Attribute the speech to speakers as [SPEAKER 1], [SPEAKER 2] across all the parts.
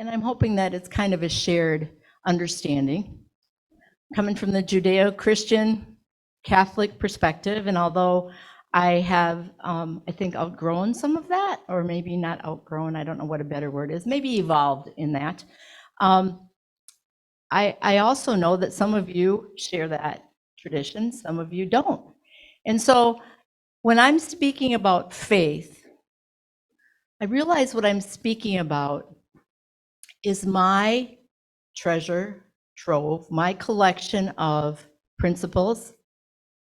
[SPEAKER 1] And I'm hoping that it's kind of a shared understanding coming from the Judeo-Christian Catholic perspective. And although I have, I think, outgrown some of that, or maybe not outgrown, I don't know what a better word is, maybe evolved in that. I also know that some of you share that tradition, some of you don't. And so when I'm speaking about faith, I realize what I'm speaking about is my treasure trove, my collection of principles,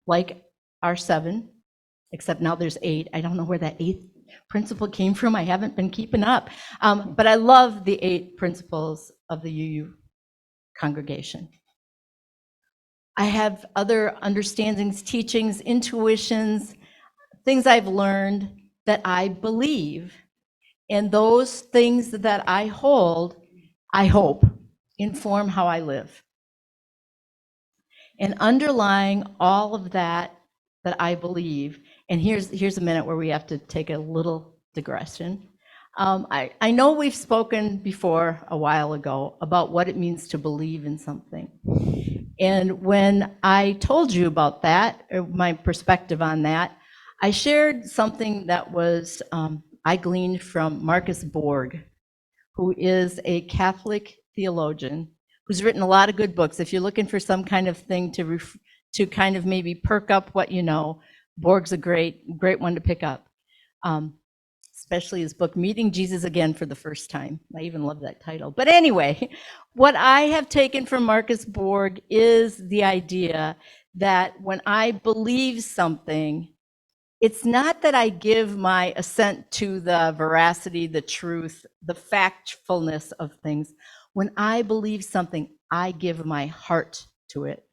[SPEAKER 1] like our 7, except now there's 8. I don't know where that 8th principle came from. I haven't been keeping up. But I love the 8 principles of the UU congregation. I have other understandings, teachings, intuitions, things I've learned that I believe. And those things that I hold, I hope, inform how I live. And underlying all of that I believe, and here's a minute where we have to take a little digression. I know we've spoken before a while ago about what it means to believe in something. And when I told you about that, or my perspective on that, I shared something that was, I gleaned from Marcus Borg, who is a Catholic theologian who's written a lot of good books. If you're looking for some kind of thing to kind of maybe perk up what you know, Borg's a great one to pick up. Especially his book, Meeting Jesus Again for the First Time. I even love that title. But anyway, what I have taken from Marcus Borg is the idea that when I believe something, it's not that I give my assent to the veracity, the truth, the factfulness of things. When I believe something, I give my heart to it.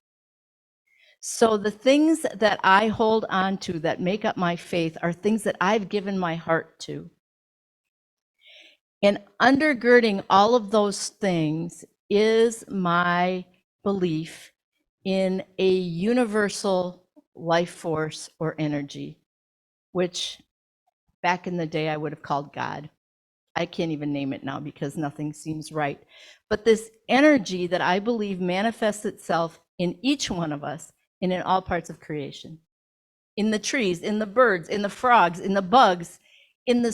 [SPEAKER 1] So the things that I hold on to that make up my faith are things that I've given my heart to. And undergirding all of those things is my belief in a universal life force or energy, which back in the day I would have called God. I can't even name it now because nothing seems right. But this energy that I believe manifests itself in each one of us and in all parts of creation, in the trees, in the birds, in the frogs, in the bugs, in the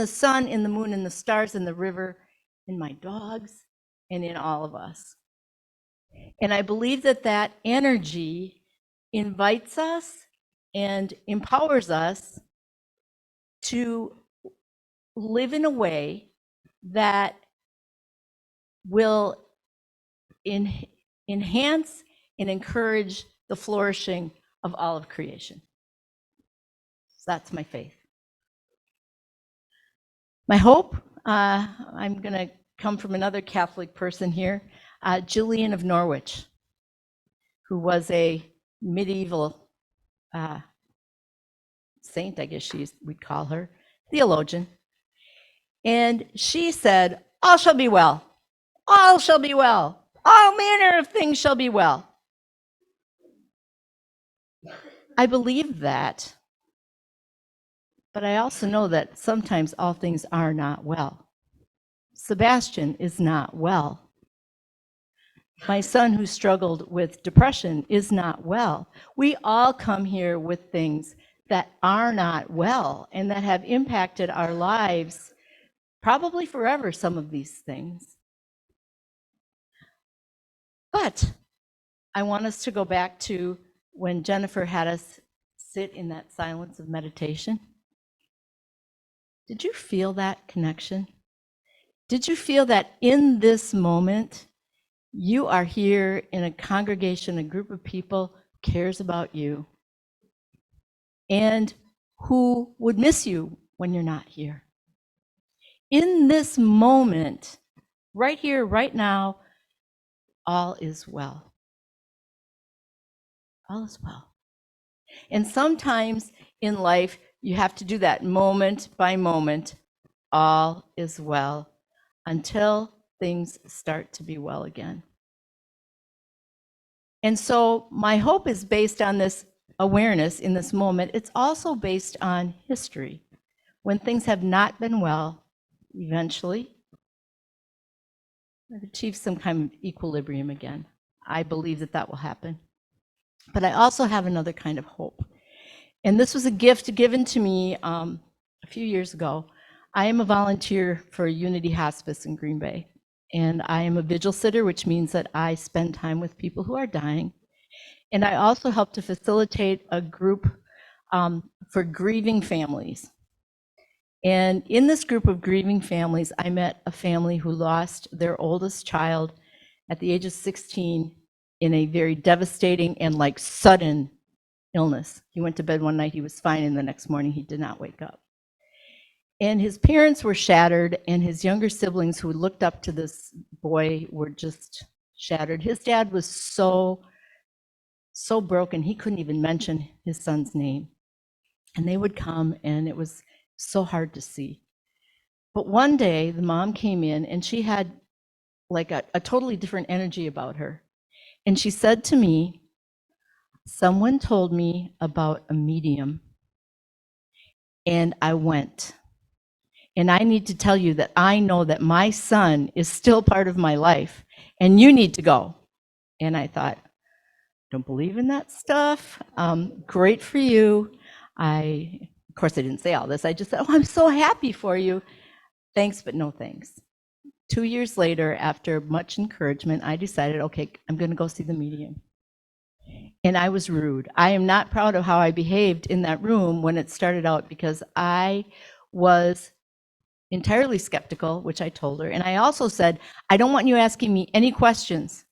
[SPEAKER 1] sun, in the moon, in the stars, in the river, in my dogs, and in all of us. And I believe that that energy invites us and empowers us to live in a way that will enhance and encourage the flourishing of all of creation. So that's my faith. My hope, I'm going to come from another Catholic person here, Julian of Norwich, who was a medieval saint, I guess we'd call her, theologian. And she said, all shall be well. All shall be well. All manner of things shall be well. I believe that, but I also know that sometimes all things are not well. Sebastian is not well. My son, who struggled with depression, is not well. We all come here with things that are not well and that have impacted our lives, probably forever, some of these things. But I want us to go back to when Jennifer had us sit in that silence of meditation. Did you feel that connection? Did you feel that in this moment, you are here in a congregation, a group of people who cares about you and who would miss you when you're not here? In this moment, right here, right now, all is well. All is well. And sometimes in life, you have to do that moment by moment. All is well until things start to be well again. And so my hope is based on this awareness in this moment. It's also based on history. When things have not been well, eventually achieve some kind of equilibrium again. I believe that that will happen. But I also have another kind of hope. And this was a gift given to me a few years ago. I am a volunteer for Unity Hospice in Green Bay. And I am a vigil sitter, which means that I spend time with people who are dying. And I also help to facilitate a group for grieving families. And in this group of grieving families, I met a family who lost their oldest child at the age of 16 in a very devastating and like sudden illness. He went to bed one night, he was fine, and the next morning he did not wake up. And his parents were shattered, and his younger siblings who looked up to this boy were just shattered. His dad was so broken, he couldn't even mention his son's name. And they would come, and it was so hard to see. But one day, the mom came in, and she had like a totally different energy about her. And she said to me, "Someone told me about a medium, and I went. And I need to tell you that I know that my son is still part of my life, and you need to go." And I thought, don't believe in that stuff. Great for you. Of course, I didn't say all this. I just said, "Oh, I'm so happy for you. Thanks, but no thanks." 2 years later, after much encouragement, I decided, okay, I'm going to go see the medium. And I was rude. I am not proud of how I behaved in that room when it started out, because I was entirely skeptical, which I told her. And I also said, "I don't want you asking me any questions,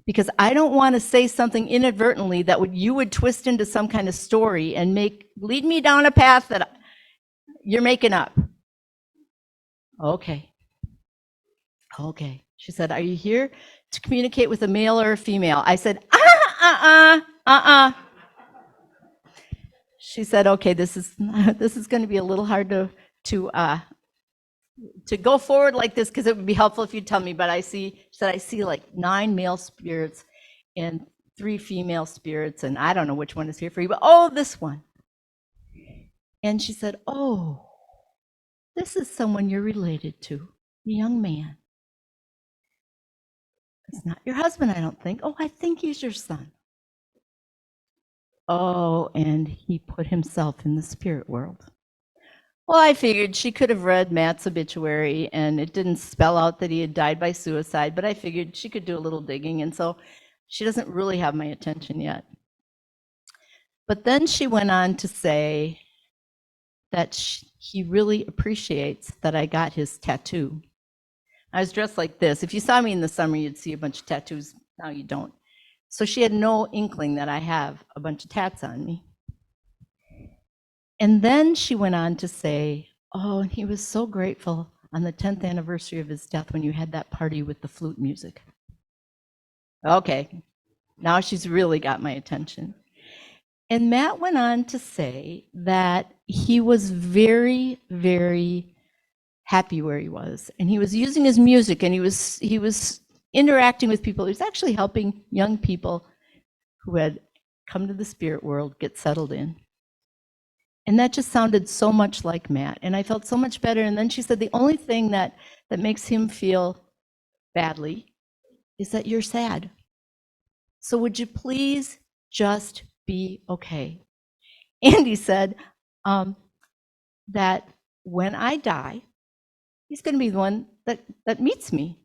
[SPEAKER 1] because I don't want to say something inadvertently that you would twist into some kind of story and lead me down a path that you're making up." Okay. She said, "Are you here to communicate with a male or a female?" I said, She said, "Okay, this is going to be a little hard to go forward like this, because it would be helpful if you tell me, but I see," she said, "I see like 9 male spirits and 3 female spirits, and I don't know which one is here for you, but this one." And she said, "Oh, this is someone you're related to, a young man. It's not your husband, I don't think. Oh, I think he's your son." Oh, and he put himself in the spirit world. Well, I figured she could have read Matt's obituary, and it didn't spell out that he had died by suicide, but I figured she could do a little digging, and so she doesn't really have my attention yet. But then she went on to say that he really appreciates that I got his tattoo. I was dressed like this. If you saw me in the summer, you'd see a bunch of tattoos. Now you don't. So she had no inkling that I have a bunch of tats on me. And then she went on to say, "Oh, and he was so grateful on the 10th anniversary of his death when you had that party with the flute music." Okay, now she's really got my attention. And Matt went on to say that he was very, very happy where he was, and he was using his music, and he was interacting with people. He was actually helping young people who had come to the spirit world get settled in. And that just sounded so much like Matt, and I felt so much better. And then she said, "The only thing that makes him feel badly is that you're sad. So would you please just be okay?" Andy said that when I die, he's going to be the one that meets me.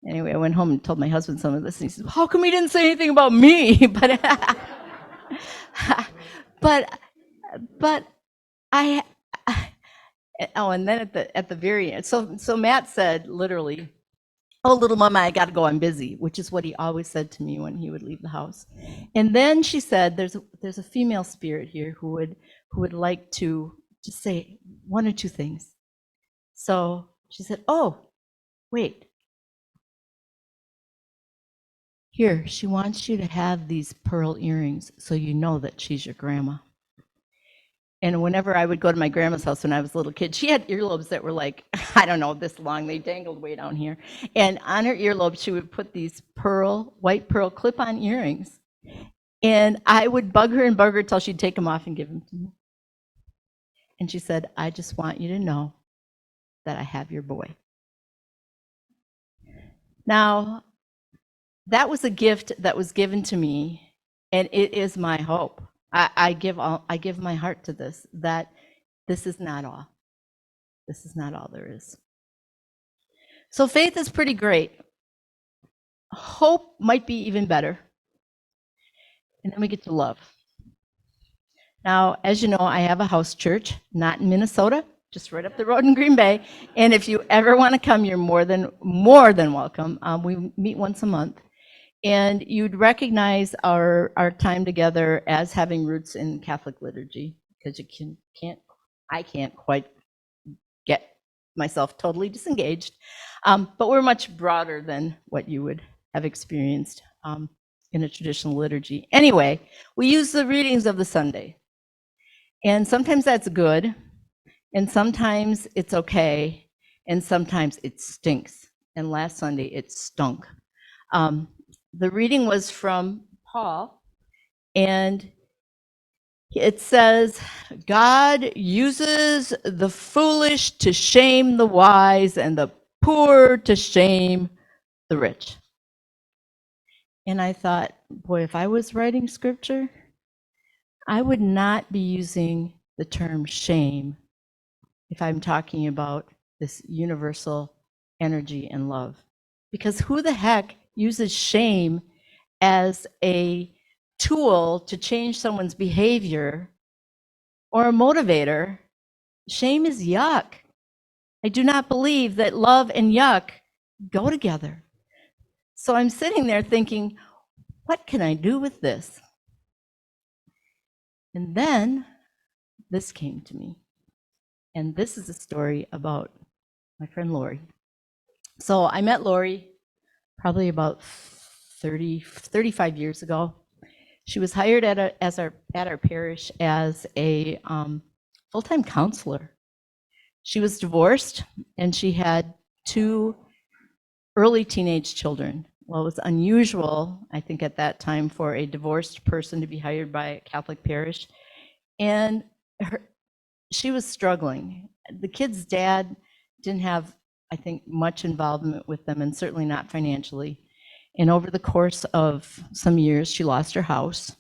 [SPEAKER 1] Anyway, I went home and told my husband some of this, and he said, "How come he didn't say anything about me?" But and then at the very end, so Matt said literally, "Oh, little mama, I got to go. I'm busy," which is what he always said to me when he would leave the house. And then she said, "There's a female spirit here who would like to just say 1 or 2 things." So she said, "Oh, wait. Here, she wants you to have these pearl earrings so you know that she's your grandma." And whenever I would go to my grandma's house when I was a little kid, she had earlobes that were like, I don't know, this long. They dangled way down here. And on her earlobe, she would put these white pearl clip-on earrings. And I would bug her until she'd take them off and give them to me. And she said, "I just want you to know that I have your boy." Now, that was a gift that was given to me, and it is my hope. I give my heart to this, that this is not all. This is not all there is. So faith is pretty great. Hope might be even better. And then we get to love. Now, as you know, I have a house church, not in Minnesota, just right up the road in Green Bay. And if you ever want to come, you're more than welcome. We meet once a month. And you'd recognize our time together as having roots in Catholic liturgy, because I can't quite get myself totally disengaged. But we're much broader than what you would have experienced in a traditional liturgy. Anyway, we use the readings of the Sunday. And sometimes that's good, and sometimes it's okay, and sometimes it stinks. And last Sunday, it stunk. The reading was from Paul, and it says, God uses the foolish to shame the wise and the poor to shame the rich. And I thought, boy, if I was writing scripture, I would not be using the term shame if I'm talking about this universal energy and love. Because who the heck uses shame as a tool to change someone's behavior or a motivator? Shame is yuck. I do not believe that love and yuck go together. So I'm sitting there thinking, what can I do with this? And then this came to me. And this is a story about my friend Lori. So I met Lori probably about 35 years ago. She was hired at our parish as a full-time counselor. She was divorced, and she had 2 early teenage children. Well, it was unusual, I think, at that time for a divorced person to be hired by a Catholic parish. And she was struggling. The kids' dad didn't have, I think, much involvement with them, and certainly not financially. And over the course of some years, she lost her house.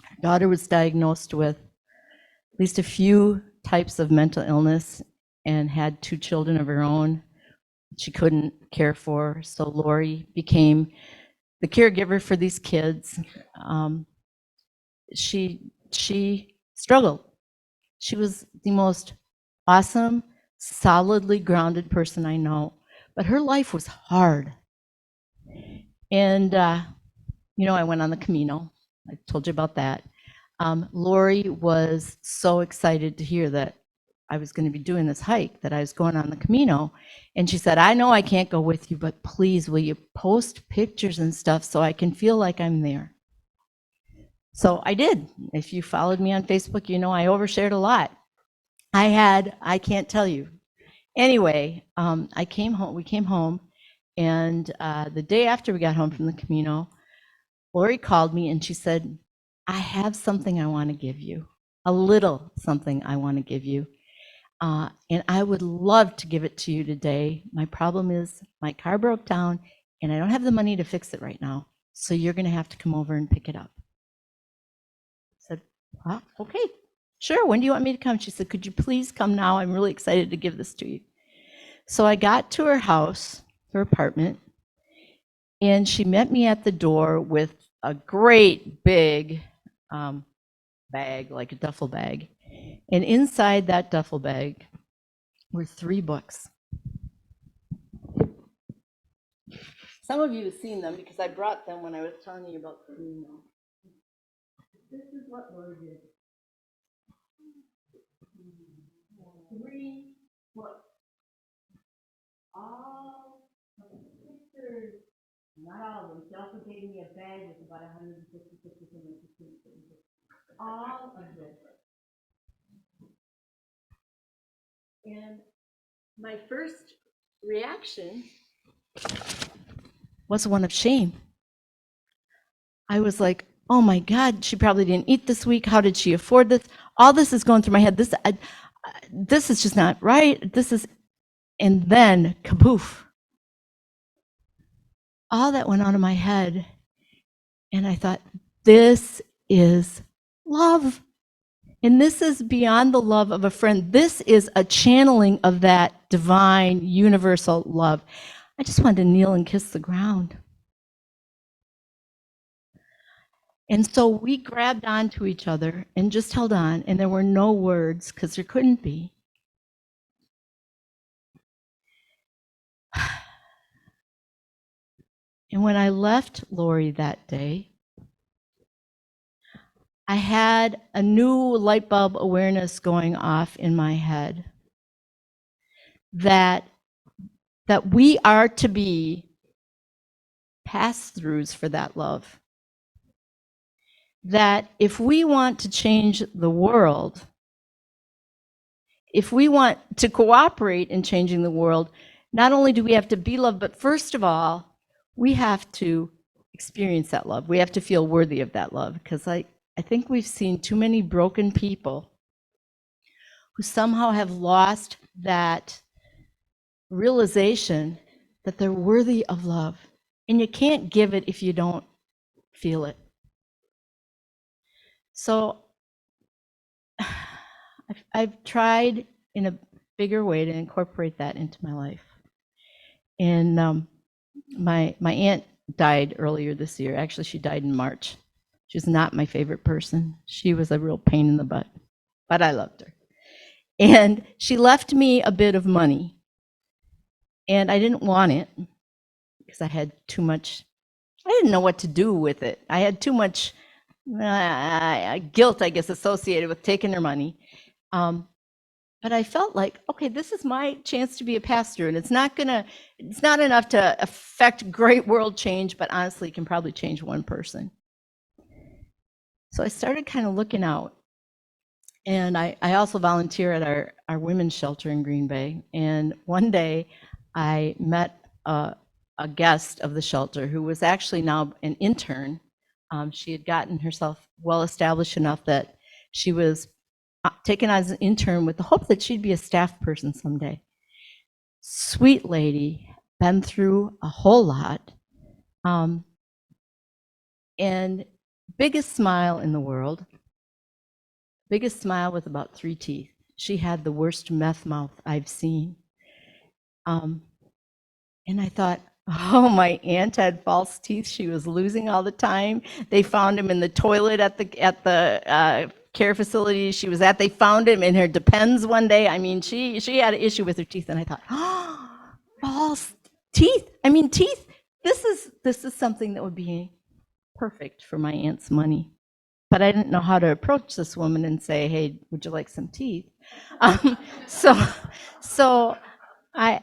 [SPEAKER 1] Her daughter was diagnosed with at least a few types of mental illness and had 2 children of her own she couldn't care for. So Lori became the caregiver for these kids. She struggled. She was the most awesome, solidly grounded person I know, but her life was hard. And, I went on the Camino. I told you about that. Lori was so excited to hear that I was going to be doing this hike, that I was going on the Camino. And she said, I know I can't go with you, but please, will you post pictures and stuff so I can feel like I'm there? So I did. If you followed me on Facebook, you know I overshared a lot. I can't tell you. Anyway, we came home, and the day after we got home from the Camino, Lori called me and she said, I have something I want to give you, a little something I want to give you. And I would love to give it to you today. My problem is my car broke down and I don't have the money to fix it right now. So you're going to have to come over and pick it up. I said, well, okay, sure. When do you want me to come? She said, could you please come now? I'm really excited to give this to you. So I got to her house, her apartment, and she met me at the door with a great big bag, like a duffel bag. And inside that duffel bag were 3 books. Some of you have seen them because I brought them when I was telling you about the Camino. This is what Lord did. 3 books. All of the pictures, not all of them. She also gave me a bag with about 150 pictures in it. All of this. And my first reaction was one of shame. I was like, oh my God, she probably didn't eat this week. How did she afford this? All this is going through my head. This is just not right. And then, kaboof. all that went on in my head. And I thought, this is love. And this is beyond the love of a friend. This is a channeling of that divine, universal love. I just wanted to kneel and kiss the ground. And so we grabbed onto each other and just held on, and there were no words because there couldn't be. And when I left Lori that day, I had a new light bulb awareness going off in my head that we are to be pass-throughs for that love. That if we want to change the world, if we want to cooperate in changing the world, not only do we have to be loved, but first of all, we have to experience that love. We have to feel worthy of that love, because I think we've seen too many broken people who somehow have lost that realization that they're worthy of love. And you can't give it if you don't feel it. So I've tried in a bigger way to incorporate that into my life. And my aunt died earlier this year. Actually, she died in March. She was not my favorite person. She was a real pain in the butt, but I loved her. And she left me a bit of money. And I didn't want it because I had too much, I didn't know what to do with it. I had too much guilt, I guess, associated with taking her money. But I felt like, okay, this is my chance to be a pastor, and it's not enough to affect great world change, but honestly, it can probably change one person. So I started kind of looking out. And I also volunteer at our women's shelter in Green Bay. And one day I met a guest of the shelter who was actually now an intern. She had gotten herself well established enough that she was taken as an intern with the hope that she'd be a staff person someday. Sweet lady, been through a whole lot. And biggest smile in the world. Biggest smile with about 3 teeth. She had the worst meth mouth I've seen. And I thought, oh, my aunt had false teeth. She was losing all the time. They found him in the toilet at the care facility she was at. They found him in her Depends one day. I mean, she had an issue with her teeth, and I thought, oh, false teeth. I mean, teeth. This is something that would be perfect for my aunt's money. But I didn't know how to approach this woman and say, hey, would you like some teeth? So I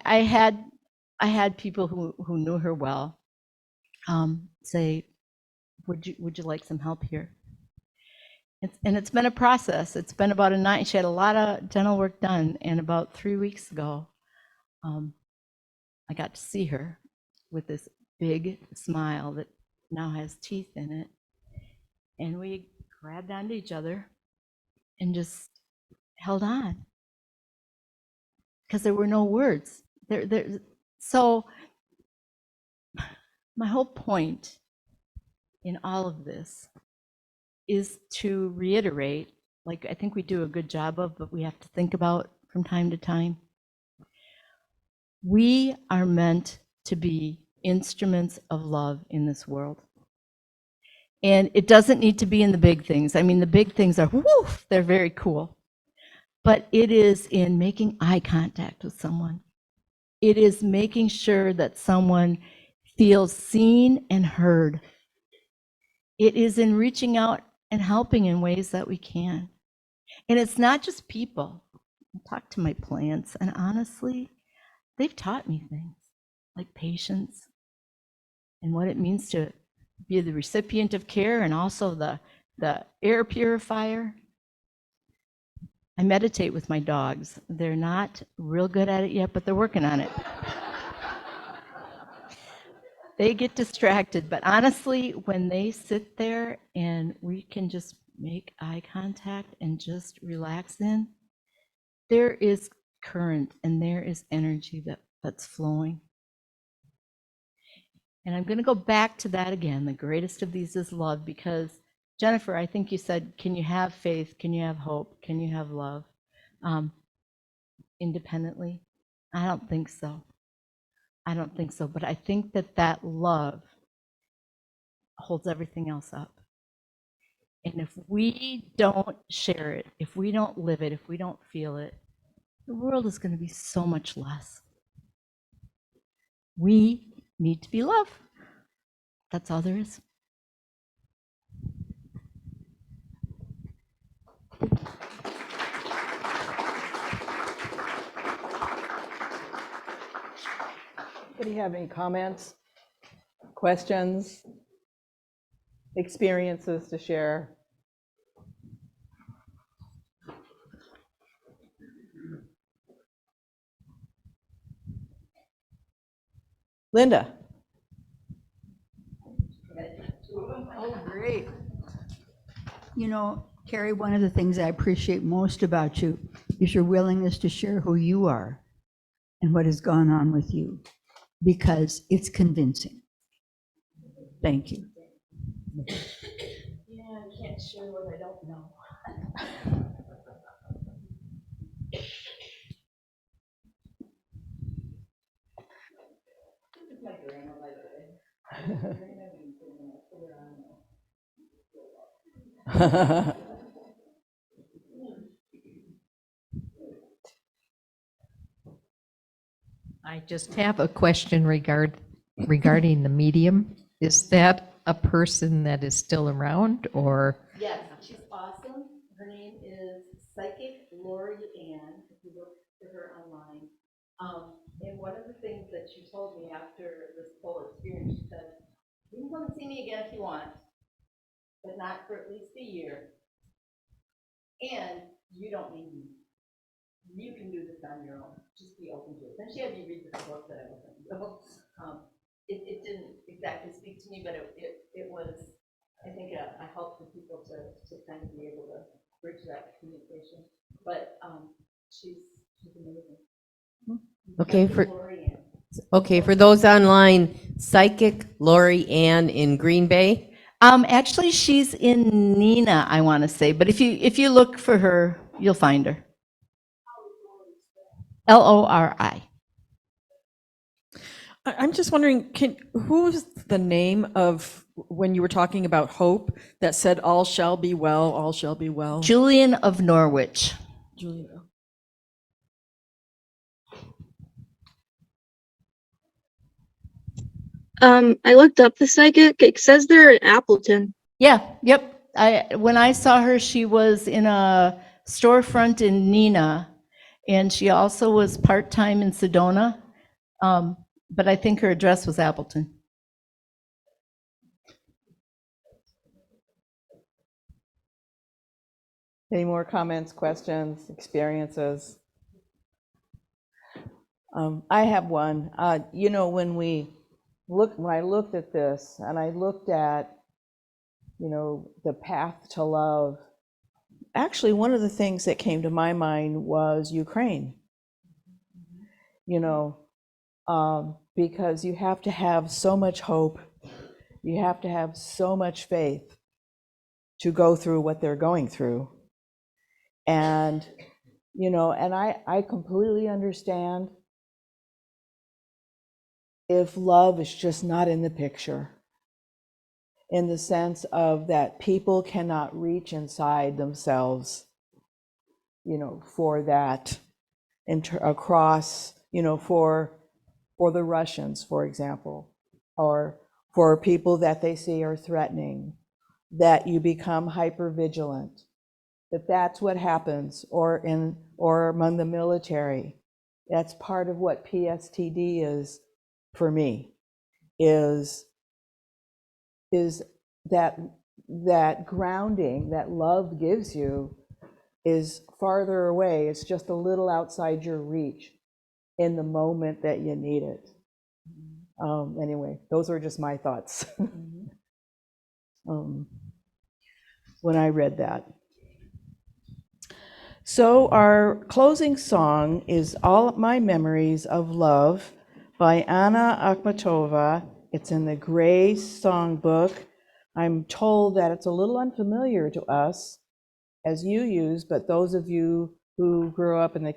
[SPEAKER 1] had people who knew her well say, would you like some help here? And it's been a process. It's been about a night. She had a lot of dental work done, and about 3 weeks ago, I got to see her with this big smile that now has teeth in it. And we grabbed onto each other and just held on because there were no words. So my whole point in all of this is to reiterate, like I think we do a good job of, but we have to think about from time to time. We are meant to be instruments of love in this world. And it doesn't need to be in the big things. I mean, the big things are, woof, they're very cool. But it is in making eye contact with someone. It is making sure that someone feels seen and heard. It is in reaching out and helping in ways that we can. And it's not just people. I talk to my plants, and honestly, they've taught me things like patience and what it means to be the recipient of care, and also the air purifier. I meditate with my dogs. They're not real good at it yet, but they're working on it. They get distracted, but honestly, when they sit there and we can just make eye contact and just relax in, there is current and there is energy that's flowing. And I'm going to go back to that again. The greatest of these is love, because Jennifer, I think you said, can you have faith? Can you have hope? Can you have love independently? I don't think so. I don't think so. But I think that that love holds everything else up. And if we don't share it, if we don't live it, if we don't feel it, the world is going to be so much less. We need to be love. That's all there is.
[SPEAKER 2] Do you have any comments, questions, experiences to share? Linda.
[SPEAKER 3] Oh, great. You know, Carrie, one of the things I appreciate most about you is your willingness to share who you are and what has gone on with you, because it's convincing. Thank you.
[SPEAKER 1] Yeah, I can't share what I don't know. This is my grandma, by the way.
[SPEAKER 4] I just have a question regarding the medium. Is that a person that is still around, or?
[SPEAKER 1] Yes, she's awesome. Her name is Psychic Lori Ann, if you look for her online. And one of the things that she told me after this whole experience, she said, you can come and see me again if you want, but not for at least a year. And you don't need me. You can do this on your own. Just be open to it. Then she had me read this book that I wasn't. It didn't exactly speak to me, but it was, I think, a help for people to kind of be able to bridge that communication. But she's amazing.
[SPEAKER 5] Okay, for those online, Psychic Lori Ann in Green Bay.
[SPEAKER 1] Actually, she's in Neenah, I want to say. But if you look for her, you'll find her. Lori.
[SPEAKER 2] I'm just wondering, who's the name of, when you were talking about hope, that said all shall be well, all shall be well?
[SPEAKER 1] Julian of Norwich.
[SPEAKER 2] Julia.
[SPEAKER 6] I looked up the psychic. It says they're in Appleton.
[SPEAKER 1] Yeah, yep. When I saw her, she was in a storefront in Neenah, and she also was part-time in Sedona. But I think her address was Appleton.
[SPEAKER 2] Any more comments, questions, experiences? I have one. You know, when I looked at this, and I looked at, you know, the path to love, actually one of the things that came to my mind was Ukraine. You know, because you have to have so much hope, you have to have so much faith to go through what they're going through. And, you know, and I completely understand if love is just not in the picture, in the sense of that people cannot reach inside themselves, you know, for that across, you know, for the Russians, for example, or for people that they see are threatening, that you become hypervigilant, that's what happens, or among the military. That's part of what PSTD is for me, is that grounding that love gives you is farther away. It's just a little outside your reach in the moment that you need it. Anyway, those are just my thoughts when I read that. So our closing song is All My Memories of Love by Anna Akhmatova It's in the Gray Songbook. I'm told that it's a little unfamiliar to us as you use, but those of you who grew up in the